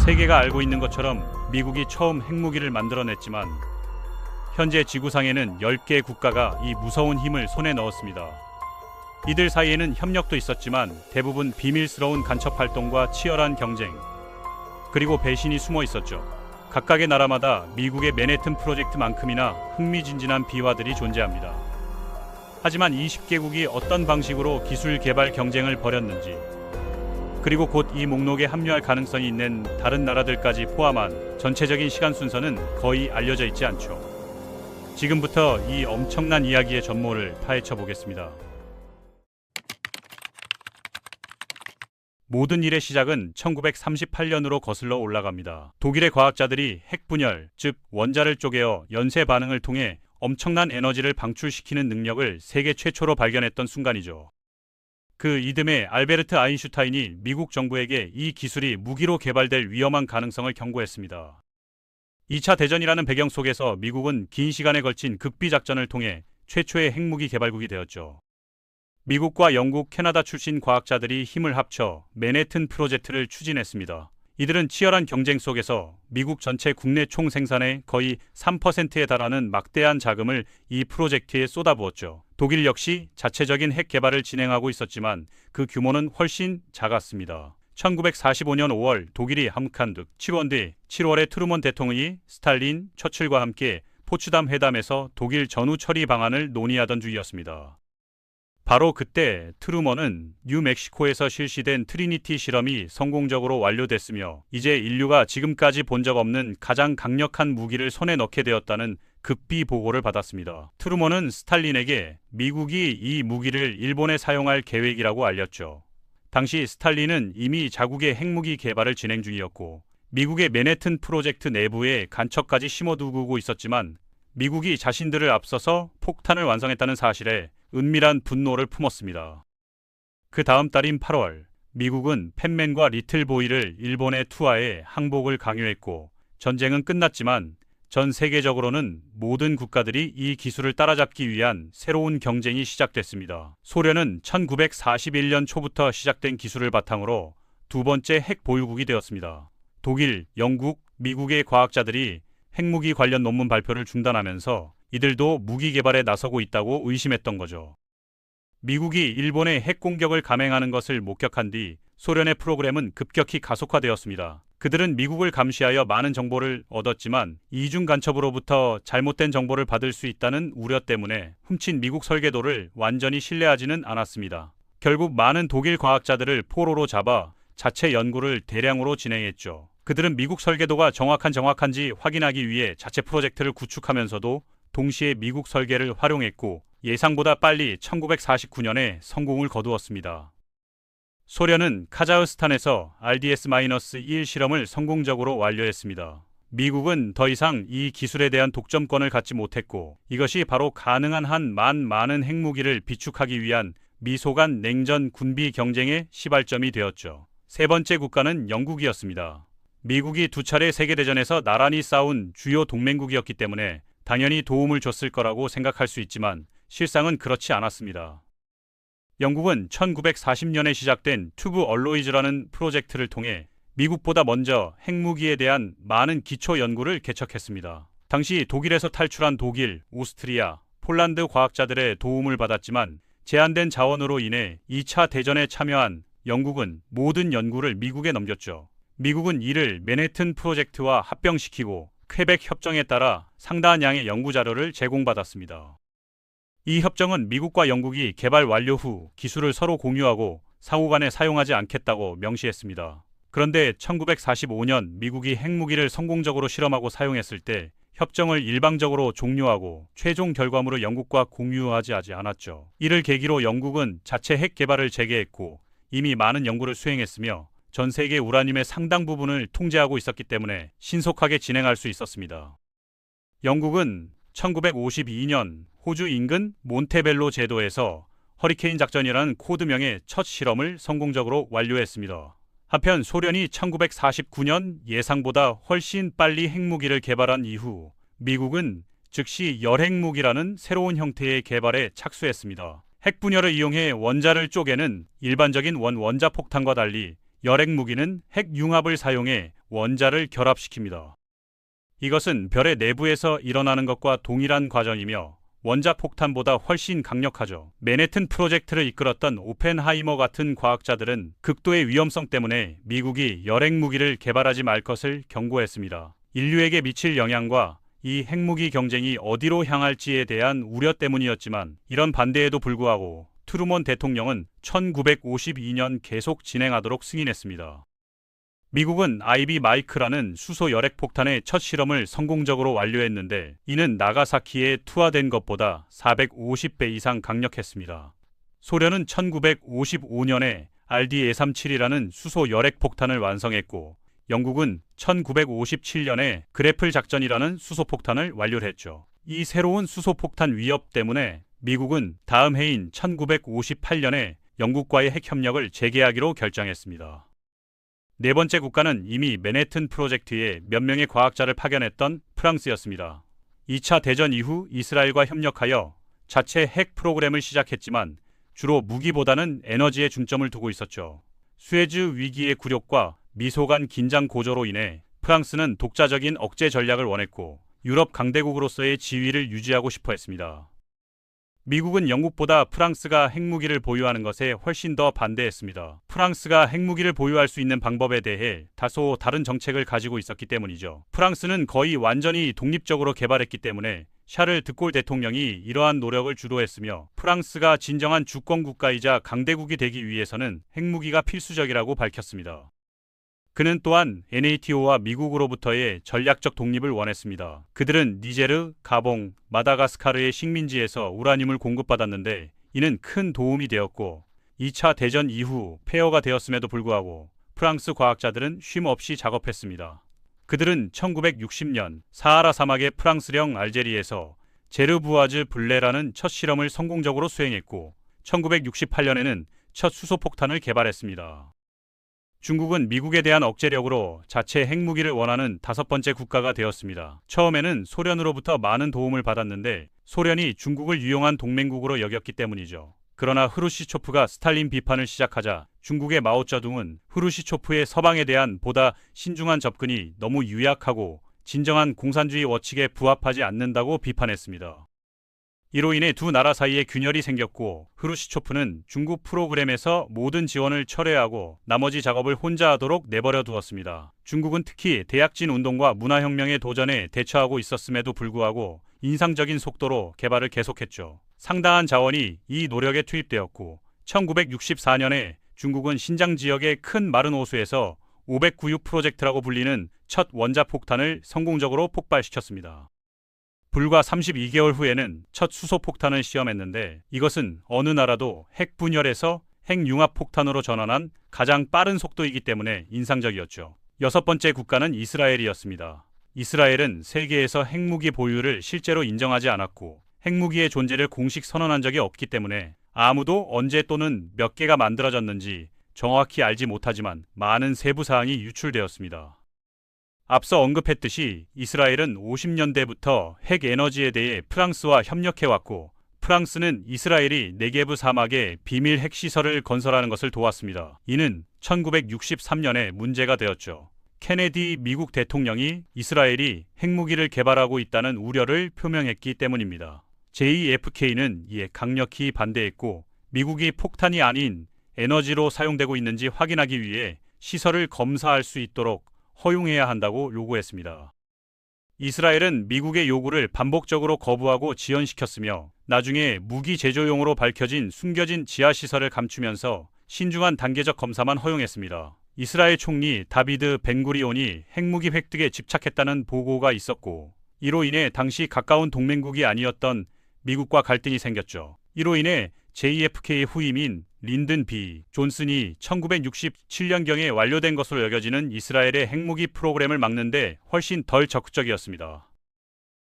세계가 알고 있는 것처럼 미국이 처음 핵무기를 만들어냈지만 현재 지구상에는 10개 국가가 이 무서운 힘을 손에 넣었습니다. 이들 사이에는 협력도 있었지만 대부분 비밀스러운 간첩 활동과 치열한 경쟁, 그리고 배신이 숨어 있었죠. 각각의 나라마다 미국의 맨해튼 프로젝트만큼이나 흥미진진한 비화들이 존재합니다. 하지만 20개국이 어떤 방식으로 기술 개발 경쟁을 벌였는지, 그리고 곧 이 목록에 합류할 가능성이 있는 다른 나라들까지 포함한 전체적인 시간 순서는 거의 알려져 있지 않죠. 지금부터 이 엄청난 이야기의 전모를 파헤쳐 보겠습니다. 모든 일의 시작은 1938년으로 거슬러 올라갑니다. 독일의 과학자들이 핵 분열, 즉 원자를 쪼개어 연쇄 반응을 통해 엄청난 에너지를 방출시키는 능력을 세계 최초로 발견했던 순간이죠. 그 이듬해 알베르트 아인슈타인이 미국 정부에게 이 기술이 무기로 개발될 위험한 가능성을 경고했습니다. 2차 대전이라는 배경 속에서 미국은 긴 시간에 걸친 극비 작전을 통해 최초의 핵무기 개발국이 되었죠. 미국과 영국, 캐나다 출신 과학자들이 힘을 합쳐 맨해튼 프로젝트를 추진했습니다. 이들은 치열한 경쟁 속에서 미국 전체 국내 총 생산의 거의 3%에 달하는 막대한 자금을 이 프로젝트에 쏟아부었죠. 독일 역시 자체적인 핵 개발을 진행하고 있었지만 그 규모는 훨씬 작았습니다. 1945년 5월 독일이 함락한 듯 7월 뒤 7월에 트루먼 대통령이 스탈린, 처칠과 함께 포츠담 회담에서 독일 전후 처리 방안을 논의하던 중이었습니다. 바로 그때 트루먼은 뉴멕시코에서 실시된 트리니티 실험이 성공적으로 완료됐으며 이제 인류가 지금까지 본 적 없는 가장 강력한 무기를 손에 넣게 되었다는 극비 보고를 받았습니다. 트루먼은 스탈린에게 미국이 이 무기를 일본에 사용할 계획이라고 알렸죠. 당시 스탈린은 이미 자국의 핵무기 개발을 진행 중이었고 미국의 맨해튼 프로젝트 내부에 간첩까지 심어두고 있었지만 미국이 자신들을 앞서서 폭탄을 완성했다는 사실에 은밀한 분노를 품었습니다. 그 다음 달인 8월, 미국은 팻맨과 리틀보이를 일본에 투하해 항복을 강요했고 전쟁은 끝났지만 전 세계적으로는 모든 국가들이 이 기술을 따라잡기 위한 새로운 경쟁이 시작됐습니다. 소련은 1941년 초부터 시작된 기술을 바탕으로 두 번째 핵 보유국이 되었습니다. 독일, 영국, 미국의 과학자들이 핵무기 관련 논문 발표를 중단하면서 이들도 무기 개발에 나서고 있다고 의심했던 거죠. 미국이 일본의 핵 공격을 감행하는 것을 목격한 뒤 소련의 프로그램은 급격히 가속화되었습니다. 그들은 미국을 감시하여 많은 정보를 얻었지만 이중 간첩으로부터 잘못된 정보를 받을 수 있다는 우려 때문에 훔친 미국 설계도를 완전히 신뢰하지는 않았습니다. 결국 많은 독일 과학자들을 포로로 잡아 자체 연구를 대량으로 진행했죠. 그들은 미국 설계도가 정확한지 확인하기 위해 자체 프로젝트를 구축하면서도 동시에 미국 설계를 활용했고 예상보다 빨리 1949년에 성공을 거두었습니다. 소련은 카자흐스탄에서 RDS-1 실험을 성공적으로 완료했습니다. 미국은 더 이상 이 기술에 대한 독점권을 갖지 못했고 이것이 바로 가능한 한 많은 핵무기를 비축하기 위한 미소 간 냉전 군비 경쟁의 시발점이 되었죠. 세 번째 국가는 영국이었습니다. 미국이 두 차례 세계대전에서 나란히 싸운 주요 동맹국이었기 때문에 당연히 도움을 줬을 거라고 생각할 수 있지만 실상은 그렇지 않았습니다. 영국은 1940년에 시작된 튜브 얼로이즈라는 프로젝트를 통해 미국보다 먼저 핵무기에 대한 많은 기초 연구를 개척했습니다. 당시 독일에서 탈출한 독일, 오스트리아, 폴란드 과학자들의 도움을 받았지만 제한된 자원으로 인해 2차 대전에 참여한 영국은 모든 연구를 미국에 넘겼죠. 미국은 이를 맨해튼 프로젝트와 합병시키고 퀘벡 협정에 따라 상당한 양의 연구 자료를 제공받았습니다. 이 협정은 미국과 영국이 개발 완료 후 기술을 서로 공유하고 상호간에 사용하지 않겠다고 명시했습니다. 그런데 1945년 미국이 핵무기를 성공적으로 실험하고 사용했을 때 협정을 일방적으로 종료하고 최종 결과물을 영국과 공유하지 않았죠. 이를 계기로 영국은 자체 핵 개발을 재개했고 이미 많은 연구를 수행했으며 전 세계 우라늄의 상당 부분을 통제하고 있었기 때문에 신속하게 진행할 수 있었습니다. 영국은 1952년 호주 인근 몬테벨로 제도에서 허리케인 작전이라는 코드명의 첫 실험을 성공적으로 완료했습니다. 한편 소련이 1949년 예상보다 훨씬 빨리 핵무기를 개발한 이후 미국은 즉시 열핵무기라는 새로운 형태의 개발에 착수했습니다. 핵분열을 이용해 원자를 쪼개는 일반적인 원자폭탄과 달리 열핵 무기는 핵 융합을 사용해 원자를 결합시킵니다. 이것은 별의 내부에서 일어나는 것과 동일한 과정이며 원자폭탄보다 훨씬 강력하죠. 맨해튼 프로젝트를 이끌었던 오펜하이머 같은 과학자들은 극도의 위험성 때문에 미국이 열핵 무기를 개발하지 말 것을 경고했습니다. 인류에게 미칠 영향과 이 핵무기 경쟁이 어디로 향할지에 대한 우려 때문이었지만 이런 반대에도 불구하고 트루먼 대통령은 1952년 계속 진행하도록 승인했습니다. 미국은 아이비 마이크라는 수소 열핵 폭탄의 첫 실험을 성공적으로 완료했는데 이는 나가사키에 투하된 것보다 450배 이상 강력했습니다. 소련은 1955년에 RD-237이라는 수소 열핵 폭탄을 완성했고 영국은 1957년에 그래플 작전이라는 수소폭탄을 완료했죠. 이 새로운 수소폭탄 위협 때문에 미국은 다음 해인 1958년에 영국과의 핵협력을 재개하기로 결정했습니다. 네 번째 국가는 이미 맨해튼 프로젝트에 몇 명의 과학자를 파견했던 프랑스였습니다. 2차 대전 이후 이스라엘과 협력하여 자체 핵 프로그램을 시작했지만 주로 무기보다는 에너지에 중점을 두고 있었죠. 수에즈 위기의 굴욕과 미소 간 긴장 고조로 인해 프랑스는 독자적인 억제 전략을 원했고 유럽 강대국으로서의 지위를 유지하고 싶어 했습니다. 미국은 영국보다 프랑스가 핵무기를 보유하는 것에 훨씬 더 반대했습니다. 프랑스가 핵무기를 보유할 수 있는 방법에 대해 다소 다른 정책을 가지고 있었기 때문이죠. 프랑스는 거의 완전히 독립적으로 개발했기 때문에 샤를 드골 대통령이 이러한 노력을 주도했으며 프랑스가 진정한 주권국가이자 강대국이 되기 위해서는 핵무기가 필수적이라고 밝혔습니다. 그는 또한 NATO와 미국으로부터의 전략적 독립을 원했습니다. 그들은 니제르, 가봉, 마다가스카르의 식민지에서 우라늄을 공급받았는데 이는 큰 도움이 되었고 2차 대전 이후 폐허가 되었음에도 불구하고 프랑스 과학자들은 쉼 없이 작업했습니다. 그들은 1960년 사하라 사막의 프랑스령 알제리에서 제르부아즈 블레라는 첫 실험을 성공적으로 수행했고 1968년에는 첫 수소폭탄을 개발했습니다. 중국은 미국에 대한 억제력으로 자체 핵무기를 원하는 다섯 번째 국가가 되었습니다. 처음에는 소련으로부터 많은 도움을 받았는데 소련이 중국을 유용한 동맹국으로 여겼기 때문이죠. 그러나 흐루시초프가 스탈린 비판을 시작하자 중국의 마오쩌둥은 흐루시초프의 서방에 대한 보다 신중한 접근이 너무 유약하고 진정한 공산주의 원칙에 부합하지 않는다고 비판했습니다. 이로 인해 두 나라 사이에 균열이 생겼고 흐루시초프는 중국 프로그램에서 모든 지원을 철회하고 나머지 작업을 혼자 하도록 내버려 두었습니다. 중국은 특히 대약진 운동과 문화혁명의 도전에 대처하고 있었음에도 불구하고 인상적인 속도로 개발을 계속했죠. 상당한 자원이 이 노력에 투입되었고 1964년에 중국은 신장 지역의 큰 마른 호수에서 596 프로젝트라고 불리는 첫 원자폭탄을 성공적으로 폭발시켰습니다. 불과 32개월 후에는 첫 수소폭탄을 시험했는데 이것은 어느 나라도 핵 분열에서 핵 융합 폭탄으로 전환한 가장 빠른 속도이기 때문에 인상적이었죠. 여섯 번째 국가는 이스라엘이었습니다. 이스라엘은 세계에서 핵무기 보유를 실제로 인정하지 않았고 핵무기의 존재를 공식 선언한 적이 없기 때문에 아무도 언제 또는 몇 개가 만들어졌는지 정확히 알지 못하지만 많은 세부 사항이 유출되었습니다. 앞서 언급했듯이 이스라엘은 50년대부터 핵 에너지에 대해 프랑스와 협력해왔고 프랑스는 이스라엘이 네게브 사막에 비밀 핵시설을 건설하는 것을 도왔습니다. 이는 1963년에 문제가 되었죠. 케네디 미국 대통령이 이스라엘이 핵무기를 개발하고 있다는 우려를 표명했기 때문입니다. JFK는 이에 강력히 반대했고 미국이 폭탄이 아닌 에너지로 사용되고 있는지 확인하기 위해 시설을 검사할 수 있도록 허용해야 한다고 요구했습니다. 이스라엘은 미국의 요구를 반복적으로 거부하고 지연시켰으며 나중에 무기 제조용으로 밝혀진 숨겨진 지하시설을 감추면서 신중한 단계적 검사만 허용했습니다. 이스라엘 총리 다비드 벤구리온이 핵무기 획득에 집착했다는 보고가 있었고 이로 인해 당시 가까운 동맹국이 아니었던 미국과 갈등이 생겼죠. 이로 인해 JFK의 후임인 린든 B. 존슨이 1967년경에 완료된 것으로 여겨지는 이스라엘의 핵무기 프로그램을 막는데 훨씬 덜 적극적이었습니다.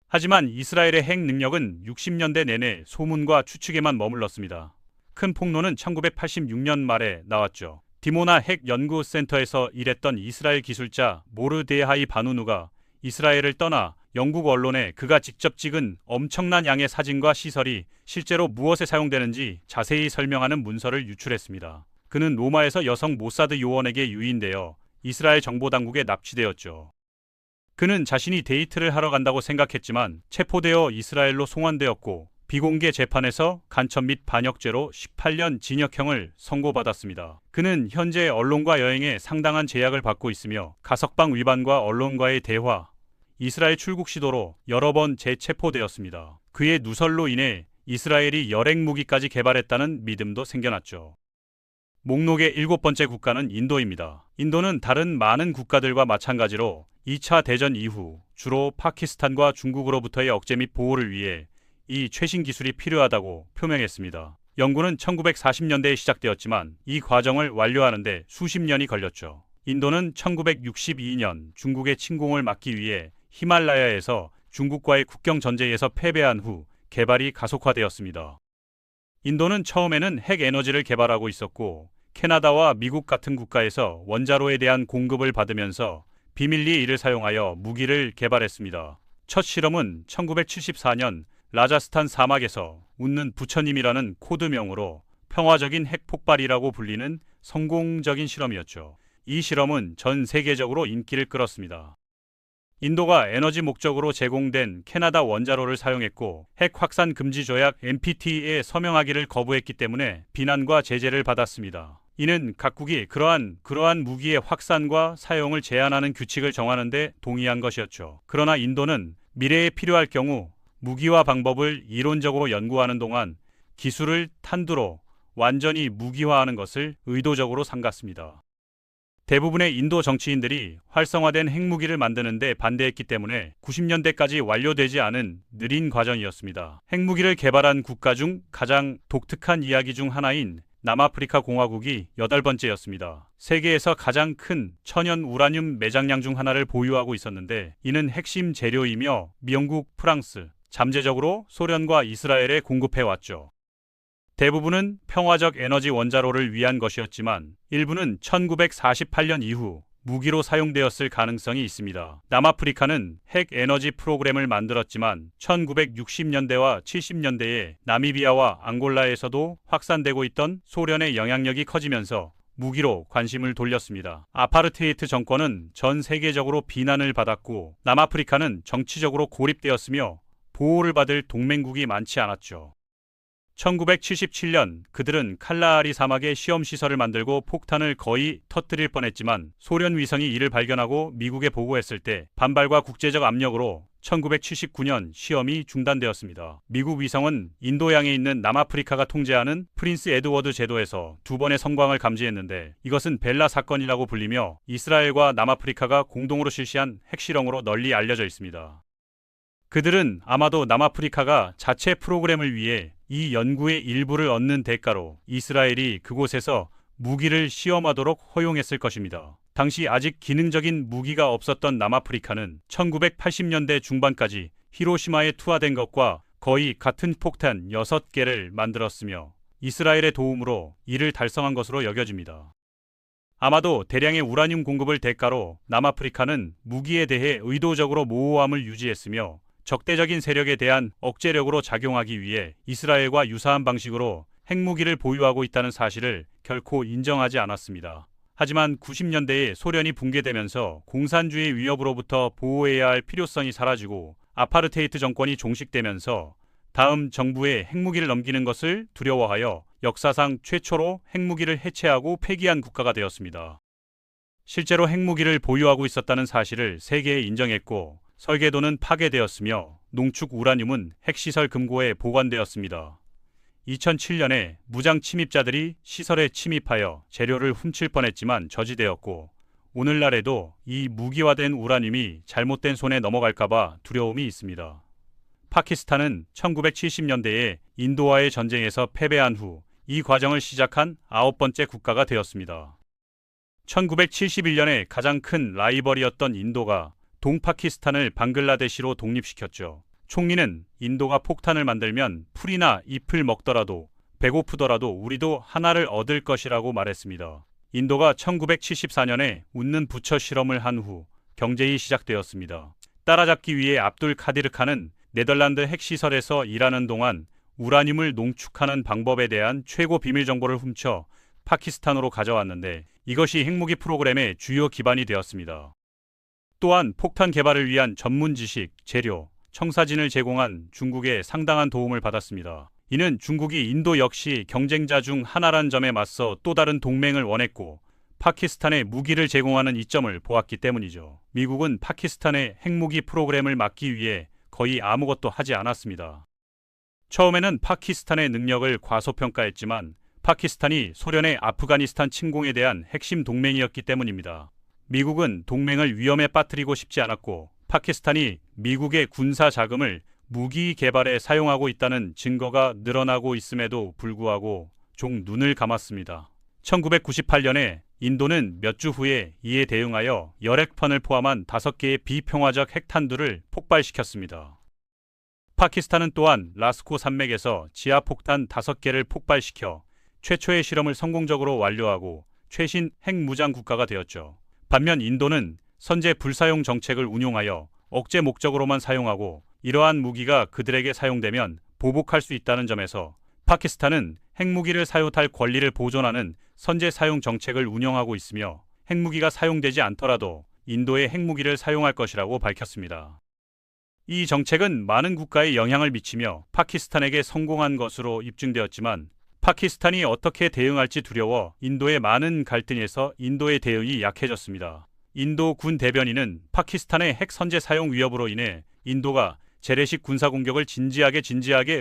하지만 이스라엘의 핵 능력은 60년대 내내 소문과 추측에만 머물렀습니다. 큰 폭로는 1986년 말에 나왔죠. 디모나 핵연구센터에서 일했던 이스라엘 기술자 모르데하이 바누누가 이스라엘을 떠나 영국 언론에 그가 직접 찍은 엄청난 양의 사진과 시설이 실제로 무엇에 사용되는지 자세히 설명하는 문서를 유출했습니다. 그는 로마에서 여성 모사드 요원에게 유인되어 이스라엘 정보당국에 납치되었죠. 그는 자신이 데이트를 하러 간다고 생각했지만 체포되어 이스라엘로 송환되었고 비공개 재판에서 간첩 및 반역죄로 18년 징역형을 선고받았습니다. 그는 현재 언론과 여행에 상당한 제약을 받고 있으며 가석방 위반과 언론과의 대화, 이스라엘 출국 시도로 여러 번 재체포되었습니다. 그의 누설로 인해 이스라엘이 열핵 무기까지 개발했다는 믿음도 생겨났죠. 목록의 7번째 국가는 인도입니다. 인도는 다른 많은 국가들과 마찬가지로 2차 대전 이후 주로 파키스탄과 중국으로부터의 억제 및 보호를 위해 이 최신 기술이 필요하다고 표명했습니다. 연구는 1940년대에 시작되었지만 이 과정을 완료하는데 수십 년이 걸렸죠. 인도는 1962년 중국의 침공을 막기 위해 히말라야에서 중국과의 국경 전쟁에서 패배한 후 개발이 가속화되었습니다. 인도는 처음에는 핵 에너지를 개발하고 있었고 캐나다와 미국 같은 국가에서 원자로에 대한 공급을 받으면서 비밀리에 이를 사용하여 무기를 개발했습니다. 첫 실험은 1974년 라자스탄 사막에서 웃는 부처님이라는 코드명으로 평화적인 핵 폭발이라고 불리는 성공적인 실험이었죠. 이 실험은 전 세계적으로 인기를 끌었습니다. 인도가 에너지 목적으로 제공된 캐나다 원자로를 사용했고 핵 확산 금지 조약 NPT에 서명하기를 거부했기 때문에 비난과 제재를 받았습니다. 이는 각국이 그러한 무기의 확산과 사용을 제한하는 규칙을 정하는 데 동의한 것이었죠. 그러나 인도는 미래에 필요할 경우 무기와 방법을 이론적으로 연구하는 동안 기술을 탄두로 완전히 무기화하는 것을 의도적으로 삼갔습니다. 대부분의 인도 정치인들이 활성화된 핵무기를 만드는 데 반대했기 때문에 90년대까지 완료되지 않은 느린 과정이었습니다. 핵무기를 개발한 국가 중 가장 독특한 이야기 중 하나인 남아프리카 공화국이 8번째였습니다. 세계에서 가장 큰 천연 우라늄 매장량 중 하나를 보유하고 있었는데 이는 핵심 재료이며 영국, 프랑스, 잠재적으로 소련과 이스라엘에 공급해왔죠. 대부분은 평화적 에너지 원자로를 위한 것이었지만 일부는 1948년 이후 무기로 사용되었을 가능성이 있습니다. 남아프리카는 핵 에너지 프로그램을 만들었지만 1960년대와 70년대에 나미비아와 앙골라에서도 확산되고 있던 소련의 영향력이 커지면서 무기로 관심을 돌렸습니다. 아파르테이트 정권은 전 세계적으로 비난을 받았고 남아프리카는 정치적으로 고립되었으며 보호를 받을 동맹국이 많지 않았죠. 1977년 그들은 칼라하리 사막에 시험시설을 만들고 폭탄을 거의 터뜨릴 뻔했지만 소련 위성이 이를 발견하고 미국에 보고했을 때 반발과 국제적 압력으로 1979년 시험이 중단되었습니다. 미국 위성은 인도양에 있는 남아프리카가 통제하는 프린스 에드워드 제도에서 2번의 성광을 감지했는데 이것은 벨라 사건이라고 불리며 이스라엘과 남아프리카가 공동으로 실시한 핵실험으로 널리 알려져 있습니다. 그들은 아마도 남아프리카가 자체 프로그램을 위해 이 연구의 일부를 얻는 대가로 이스라엘이 그곳에서 무기를 시험하도록 허용했을 것입니다. 당시 아직 기능적인 무기가 없었던 남아프리카는 1980년대 중반까지 히로시마에 투하된 것과 거의 같은 폭탄 6개를 만들었으며 이스라엘의 도움으로 이를 달성한 것으로 여겨집니다. 아마도 대량의 우라늄 공급을 대가로 남아프리카는 무기에 대해 의도적으로 모호함을 유지했으며 적대적인 세력에 대한 억제력으로 작용하기 위해 이스라엘과 유사한 방식으로 핵무기를 보유하고 있다는 사실을 결코 인정하지 않았습니다. 하지만 90년대에 소련이 붕괴되면서 공산주의 위협으로부터 보호해야 할 필요성이 사라지고 아파르테이트 정권이 종식되면서 다음 정부에 핵무기를 넘기는 것을 두려워하여 역사상 최초로 핵무기를 해체하고 폐기한 국가가 되었습니다. 실제로 핵무기를 보유하고 있었다는 사실을 세계에 인정했고 설계도는 파괴되었으며 농축 우라늄은 핵시설 금고에 보관되었습니다. 2007년에 무장 침입자들이 시설에 침입하여 재료를 훔칠 뻔했지만 저지되었고 오늘날에도 이 무기화된 우라늄이 잘못된 손에 넘어갈까봐 두려움이 있습니다. 파키스탄은 1970년대에 인도와의 전쟁에서 패배한 후 이 과정을 시작한 9번째 국가가 되었습니다. 1971년에 가장 큰 라이벌이었던 인도가 동파키스탄을 방글라데시로 독립시켰죠. 총리는 인도가 폭탄을 만들면 풀이나 잎을 먹더라도 배고프더라도 우리도 하나를 얻을 것이라고 말했습니다. 인도가 1974년에 웃는 부처 실험을 한 후 경제이 시작되었습니다. 따라잡기 위해 압둘 카디르 칸은 네덜란드 핵시설에서 일하는 동안 우라늄을 농축하는 방법에 대한 최고 비밀 정보를 훔쳐 파키스탄으로 가져왔는데 이것이 핵무기 프로그램의 주요 기반이 되었습니다. 또한 폭탄 개발을 위한 전문 지식, 재료, 청사진을 제공한 중국의 상당한 도움을 받았습니다. 이는 중국이 인도 역시 경쟁자 중 하나란 점에 맞서 또 다른 동맹을 원했고 파키스탄에 무기를 제공하는 이점을 보았기 때문이죠. 미국은 파키스탄의 핵무기 프로그램을 막기 위해 거의 아무것도 하지 않았습니다. 처음에는 파키스탄의 능력을 과소평가했지만 파키스탄이 소련의 아프가니스탄 침공에 대한 핵심 동맹이었기 때문입니다. 미국은 동맹을 위험에 빠뜨리고 싶지 않았고 파키스탄이 미국의 군사 자금을 무기 개발에 사용하고 있다는 증거가 늘어나고 있음에도 불구하고 종 눈을 감았습니다. 1998년에 인도는 몇 주 후에 이에 대응하여 열핵판을 포함한 5개의 비평화적 핵탄두를 폭발시켰습니다. 파키스탄은 또한 라스코 산맥에서 지하폭탄 5개를 폭발시켜 최초의 실험을 성공적으로 완료하고 최신 핵무장 국가가 되었죠. 반면 인도는 선제 불사용 정책을 운용하여 억제 목적으로만 사용하고 이러한 무기가 그들에게 사용되면 보복할 수 있다는 점에서 파키스탄은 핵무기를 사용할 권리를 보존하는 선제 사용 정책을 운영하고 있으며 핵무기가 사용되지 않더라도 인도의 핵무기를 사용할 것이라고 밝혔습니다. 이 정책은 많은 국가에 영향을 미치며 파키스탄에게 성공한 것으로 입증되었지만 파키스탄이 어떻게 대응할지 두려워 인도의 많은 갈등에서 인도의 대응이 약해졌습니다. 인도 군 대변인은 파키스탄의 핵 선제 사용 위협으로 인해 인도가 재래식 군사공격을 진지하게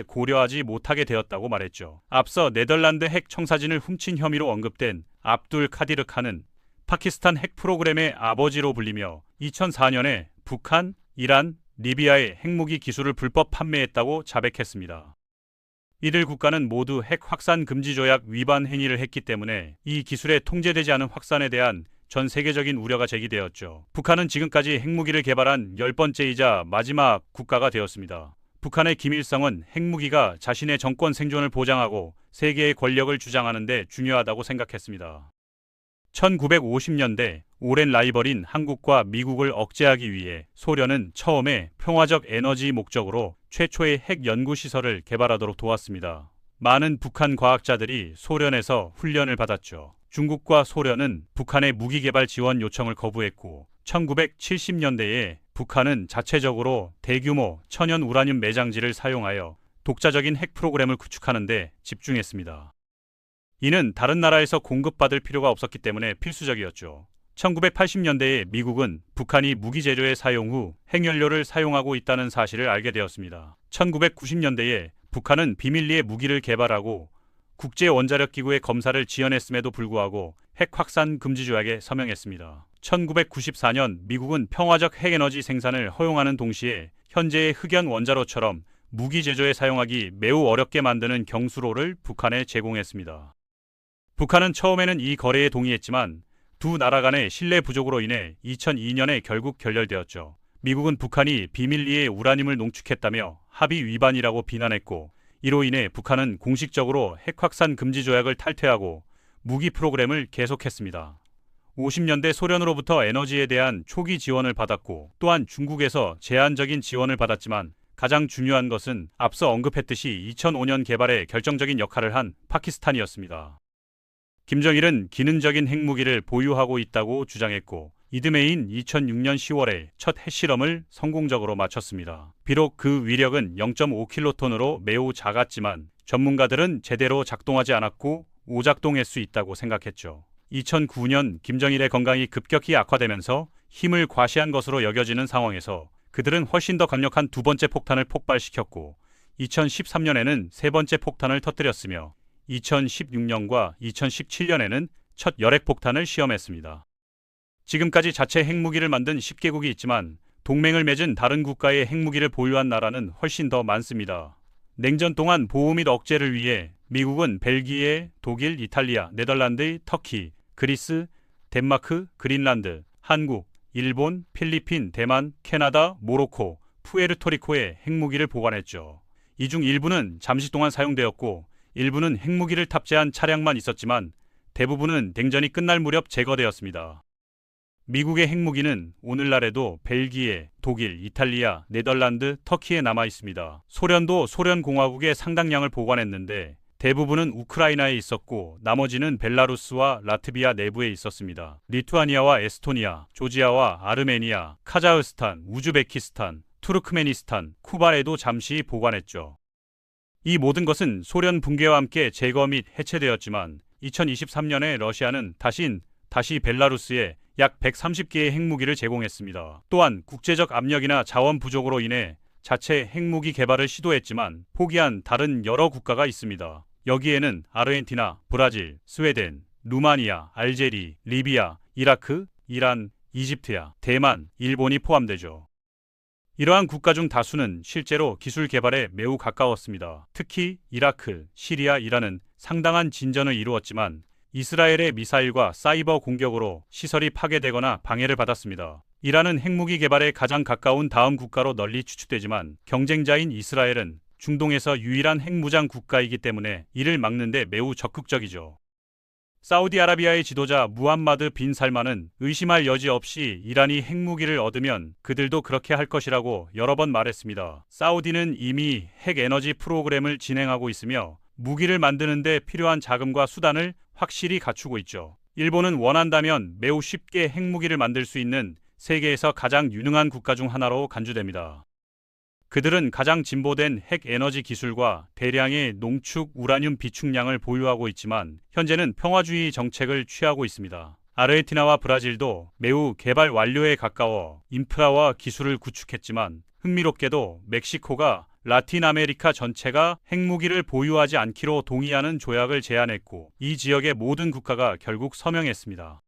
고려하지 못하게 되었다고 말했죠. 앞서 네덜란드 핵 청사진을 훔친 혐의로 언급된 압둘 카디르 칸은 파키스탄 핵 프로그램의 아버지로 불리며 2004년에 북한, 이란, 리비아의 핵무기 기술을 불법 판매했다고 자백했습니다. 이들 국가는 모두 핵 확산 금지 조약 위반 행위를 했기 때문에 이 기술의 통제되지 않은 확산에 대한 전 세계적인 우려가 제기되었죠. 북한은 지금까지 핵무기를 개발한 10번째이자 마지막 국가가 되었습니다. 북한의 김일성은 핵무기가 자신의 정권 생존을 보장하고 세계의 권력을 주장하는 데 중요하다고 생각했습니다. 1950년대 오랜 라이벌인 한국과 미국을 억제하기 위해 소련은 처음에 평화적 에너지 목적으로 최초의 핵 연구시설을 개발하도록 도왔습니다. 많은 북한 과학자들이 소련에서 훈련을 받았죠. 중국과 소련은 북한의 무기 개발 지원 요청을 거부했고 1970년대에 북한은 자체적으로 대규모 천연 우라늄 매장지를 사용하여 독자적인 핵 프로그램을 구축하는 데 집중했습니다. 이는 다른 나라에서 공급받을 필요가 없었기 때문에 필수적이었죠. 1980년대에 미국은 북한이 무기 재료의 사용 후 핵연료를 사용하고 있다는 사실을 알게 되었습니다. 1990년대에 북한은 비밀리에 무기를 개발하고 국제원자력기구의 검사를 지연했음에도 불구하고 핵 확산 금지 조약에 서명했습니다. 1994년 미국은 평화적 핵에너지 생산을 허용하는 동시에 현재의 흑연 원자로처럼 무기 제조에 사용하기 매우 어렵게 만드는 경수로를 북한에 제공했습니다. 북한은 처음에는 이 거래에 동의했지만 두 나라 간의 신뢰 부족으로 인해 2002년에 결국 결렬되었죠. 미국은 북한이 비밀리에 우라늄을 농축했다며 합의 위반이라고 비난했고 이로 인해 북한은 공식적으로 핵 확산 금지 조약을 탈퇴하고 무기 프로그램을 계속했습니다. 50년대 소련으로부터 에너지에 대한 초기 지원을 받았고 또한 중국에서 제한적인 지원을 받았지만 가장 중요한 것은 앞서 언급했듯이 2005년 개발에 결정적인 역할을 한 파키스탄이었습니다. 김정일은 기능적인 핵무기를 보유하고 있다고 주장했고 이듬해인 2006년 10월에 첫 핵실험을 성공적으로 마쳤습니다. 비록 그 위력은 0.5킬로톤으로 매우 작았지만 전문가들은 제대로 작동하지 않았고 오작동할 수 있다고 생각했죠. 2009년 김정일의 건강이 급격히 악화되면서 힘을 과시한 것으로 여겨지는 상황에서 그들은 훨씬 더 강력한 두 번째 폭탄을 폭발시켰고 2013년에는 세 번째 폭탄을 터뜨렸으며 2016년과 2017년에는 첫 열핵폭탄을 시험했습니다. 지금까지 자체 핵무기를 만든 10개국이 있지만 동맹을 맺은 다른 국가의 핵무기를 보유한 나라는 훨씬 더 많습니다. 냉전 동안 보호 및 억제를 위해 미국은 벨기에, 독일, 이탈리아, 네덜란드, 터키, 그리스, 덴마크, 그린란드, 한국, 일본, 필리핀, 대만, 캐나다, 모로코, 푸에르토리코에 핵무기를 보관했죠. 이 중 일부는 잠시 동안 사용되었고 일부는 핵무기를 탑재한 차량만 있었지만 대부분은 냉전이 끝날 무렵 제거되었습니다. 미국의 핵무기는 오늘날에도 벨기에, 독일, 이탈리아, 네덜란드, 터키에 남아 있습니다. 소련도 소련공화국에 상당량을 보관했는데 대부분은 우크라이나에 있었고 나머지는 벨라루스와 라트비아 내부에 있었습니다. 리투아니아와 에스토니아, 조지아와 아르메니아, 카자흐스탄, 우즈베키스탄, 투르크메니스탄, 쿠바에도 잠시 보관했죠. 이 모든 것은 소련 붕괴와 함께 제거 및 해체되었지만 2023년에 러시아는 다시 벨라루스에 약 130개의 핵무기를 제공했습니다. 또한 국제적 압력이나 자원 부족으로 인해 자체 핵무기 개발을 시도했지만 포기한 다른 여러 국가가 있습니다. 여기에는 아르헨티나, 브라질, 스웨덴, 루마니아, 알제리, 리비아, 이라크, 이란, 이집트야, 대만, 일본이 포함되죠. 이러한 국가 중 다수는 실제로 기술 개발에 매우 가까웠습니다. 특히 이라크, 시리아, 이란은 상당한 진전을 이루었지만 이스라엘의 미사일과 사이버 공격으로 시설이 파괴되거나 방해를 받았습니다. 이란은 핵무기 개발에 가장 가까운 다음 국가로 널리 추측되지만 경쟁자인 이스라엘은 중동에서 유일한 핵무장 국가이기 때문에 이를 막는 데 매우 적극적이죠. 사우디아라비아의 지도자 무함마드 빈 살만은 의심할 여지 없이 이란이 핵무기를 얻으면 그들도 그렇게 할 것이라고 여러 번 말했습니다. 사우디는 이미 핵에너지 프로그램을 진행하고 있으며 무기를 만드는 데 필요한 자금과 수단을 확실히 갖추고 있죠. 일본은 원한다면 매우 쉽게 핵무기를 만들 수 있는 세계에서 가장 유능한 국가 중 하나로 간주됩니다. 그들은 가장 진보된 핵에너지 기술과 대량의 농축 우라늄 비축량을 보유하고 있지만 현재는 평화주의 정책을 취하고 있습니다. 아르헨티나와 브라질도 매우 개발 완료에 가까워 인프라와 기술을 구축했지만 흥미롭게도 멕시코가 라틴 아메리카 전체가 핵무기를 보유하지 않기로 동의하는 조약을 제안했고 이 지역의 모든 국가가 결국 서명했습니다.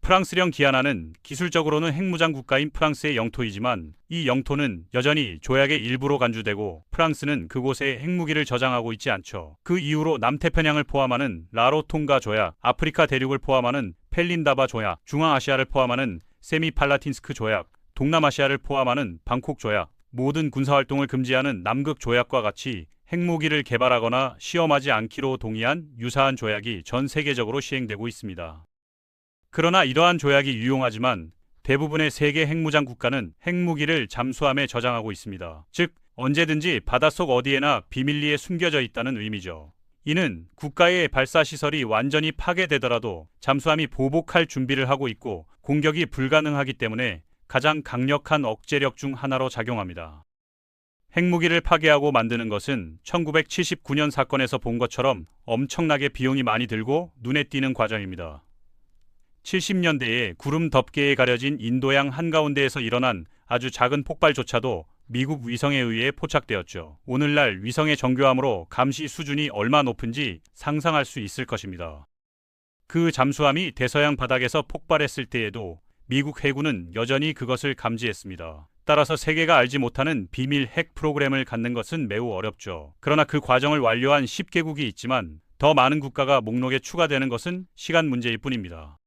프랑스령 기아나는 기술적으로는 핵무장 국가인 프랑스의 영토이지만 이 영토는 여전히 조약의 일부로 간주되고 프랑스는 그곳에 핵무기를 저장하고 있지 않죠. 그 이후로 남태평양을 포함하는 라로통가 조약, 아프리카 대륙을 포함하는 펠린다바 조약, 중앙아시아를 포함하는 세미팔라틴스크 조약, 동남아시아를 포함하는 방콕 조약, 모든 군사활동을 금지하는 남극 조약과 같이 핵무기를 개발하거나 시험하지 않기로 동의한 유사한 조약이 전 세계적으로 시행되고 있습니다. 그러나 이러한 조약이 유용하지만 대부분의 세계 핵무장 국가는 핵무기를 잠수함에 저장하고 있습니다. 즉, 언제든지 바닷속 어디에나 비밀리에 숨겨져 있다는 의미죠. 이는 국가의 발사시설이 완전히 파괴되더라도 잠수함이 보복할 준비를 하고 있고 공격이 불가능하기 때문에 가장 강력한 억제력 중 하나로 작용합니다. 핵무기를 파괴하고 만드는 것은 1979년 사건에서 본 것처럼 엄청나게 비용이 많이 들고 눈에 띄는 과정입니다. 70년대에 구름 덮개에 가려진 인도양 한가운데에서 일어난 아주 작은 폭발조차도 미국 위성에 의해 포착되었죠. 오늘날 위성의 정교함으로 감시 수준이 얼마 높은지 상상할 수 있을 것입니다. 그 잠수함이 대서양 바닥에서 폭발했을 때에도 미국 해군은 여전히 그것을 감지했습니다. 따라서 세계가 알지 못하는 비밀 핵 프로그램을 갖는 것은 매우 어렵죠. 그러나 그 과정을 완료한 10개국이 있지만 더 많은 국가가 목록에 추가되는 것은 시간 문제일 뿐입니다.